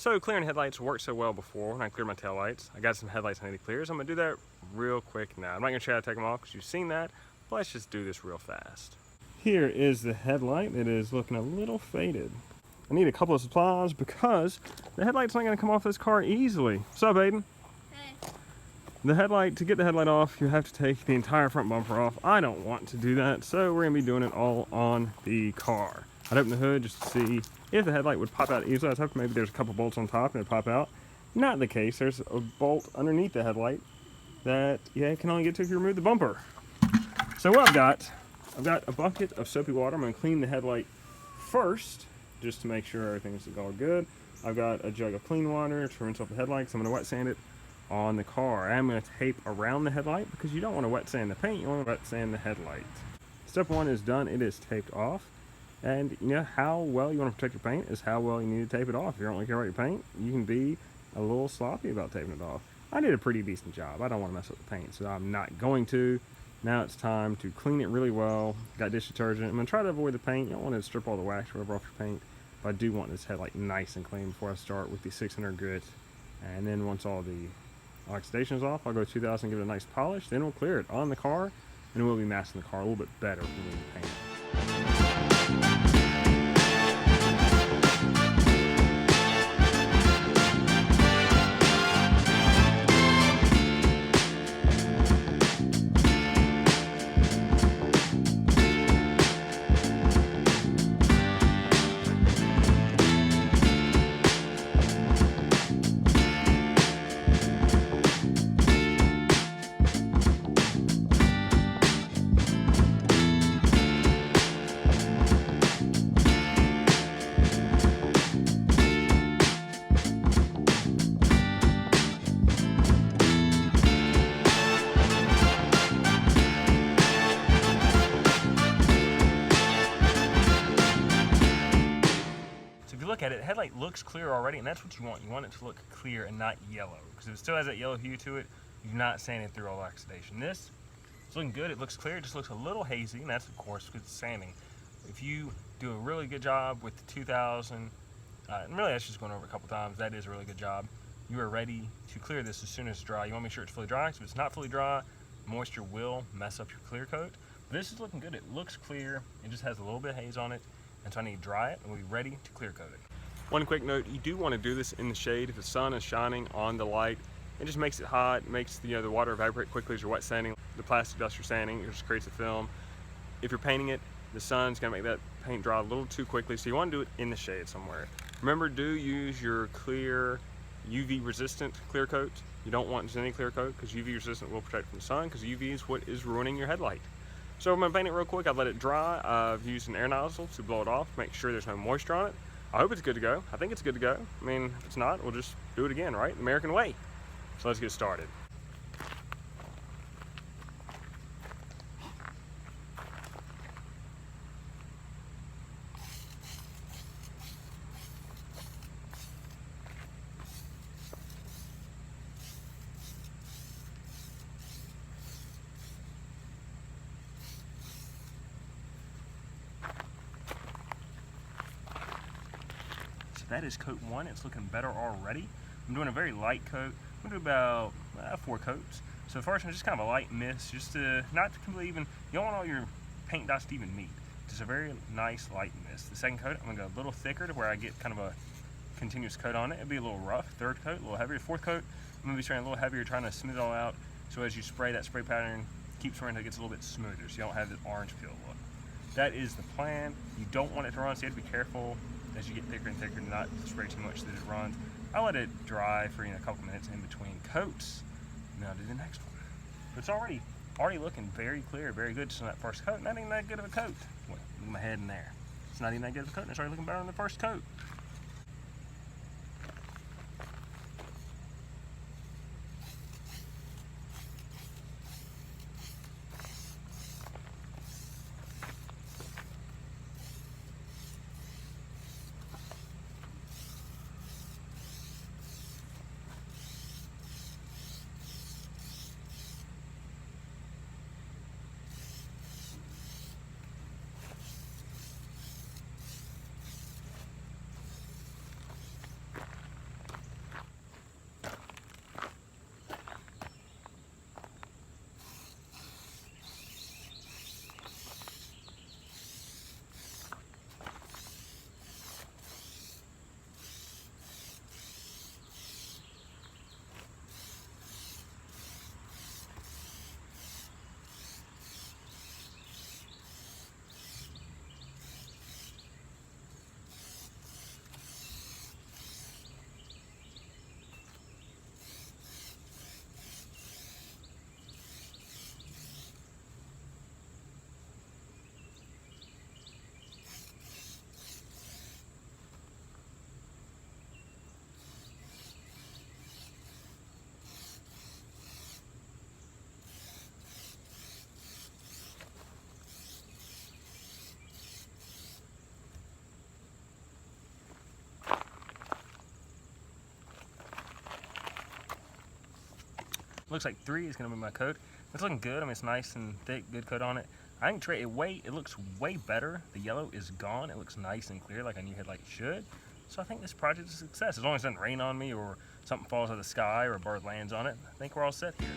So clearing headlights worked so well before when I cleared my taillights. I got some headlights I need to clear, so I'm gonna do that real quick now. I'm not gonna try to take them off because you've seen that, but let's just do this real fast. Here is the headlight. It is looking a little faded. I need a couple of supplies because the headlight's not gonna come off this car easily. What's up, Aiden? Hey. The headlight, to get the headlight off, you have to take the entire front bumper off. I don't want to do that, so we're gonna be doing it all on the car. I'd open the hood just to see if the headlight would pop out easily. I was hoping maybe there's a couple bolts on top and it'd pop out. Not the case. There's a bolt underneath the headlight that you can only get to if you remove the bumper. So what I've got a bucket of soapy water. I'm gonna clean the headlight first, just to make sure everything's all good. I've got a jug of clean water to rinse off the headlight, so I'm gonna wet sand it on the car. I'm gonna tape around the headlight because you don't wanna wet sand the paint, you wanna wet sand the headlight. Step one is done, it is taped off. And you know how well you want to protect your paint is how well you need to tape it off. If you don't really care about your paint, you can be a little sloppy about taping it off. I did a pretty decent job. I don't want to mess up the paint, so I'm not going to. Now it's time to clean it really well. Got dish detergent. I'm going to try to avoid the paint. You don't want to strip all the wax or rubber off your paint, but I do want this headlight nice and clean before I start with the 600 grit. And then once all the oxidation is off, I'll go 2000, give it a nice polish. Then we'll clear it on the car, and we'll be masking the car a little bit better when we paint it. Look at it, the headlight looks clear already, and that's what you want. You want it to look clear and not yellow, because if it still has that yellow hue to it, you're not sanding through all the oxidation. This is looking good, it looks clear, it just looks a little hazy, and that's of course because it's sanding. If you do a really good job with the 2000, and really that's just going over a couple times, that is a really good job. You are ready to clear this as soon as it's dry. You want to make sure it's fully dry, because if it's not fully dry, moisture will mess up your clear coat. But this is looking good, it looks clear, it just has a little bit of haze on it. And so I need to dry it and we'll be ready to clear coat it. One quick note, you do want to do this in the shade. If the sun is shining on the light, it just makes it hot, makes the water evaporate quickly as you're wet sanding. The plastic dust you're sanding, it just creates a film. If you're painting it, the sun's gonna make that paint dry a little too quickly, so you want to do it in the shade somewhere. Remember, do use your clear UV resistant clear coat. You don't want just any clear coat because UV resistant will protect from the sun, because UV is what is ruining your headlight. So I'm gonna paint it real quick. I've let it dry. I've used an air nozzle to blow it off, make sure there's no moisture on it. I hope it's good to go. I think it's good to go. I mean, if it's not, we'll just do it again, right? American way. So let's get started. That is coat one. It's looking better already. I'm doing a very light coat. I'm gonna do about 4 coats. So the first one is just kind of a light mist, just to not completely even. You don't want all your paint dots to even meet. Just a very nice light mist. The second coat, I'm gonna go a little thicker to where I get kind of a continuous coat on it. It'll be a little rough. Third coat, a little heavier. Fourth coat, I'm gonna be spraying a little heavier, trying to smooth it all out. So as you spray, that spray pattern keeps spraying until it gets a little bit smoother, so you don't have this orange peel look. That is the plan. You don't want it to run, so you have to be careful as you get thicker and thicker to not spray too much that it runs. I let it dry for a couple minutes in between coats, and then I'll do the next one. But it's already looking very clear, very good just on that first coat. Not even that good of a coat. Wait, look at my head in there. It's not even that good of a coat, and it's already looking better on the first coat. Looks like 3 is going to be my coat. It's looking good. I mean, it's nice and thick, good coat on it. I think it looks way better. The yellow is gone. It looks nice and clear like a new headlight should. So I think this project is a success. As long as it doesn't rain on me or something falls out of the sky or a bird lands on it, I think we're all set here.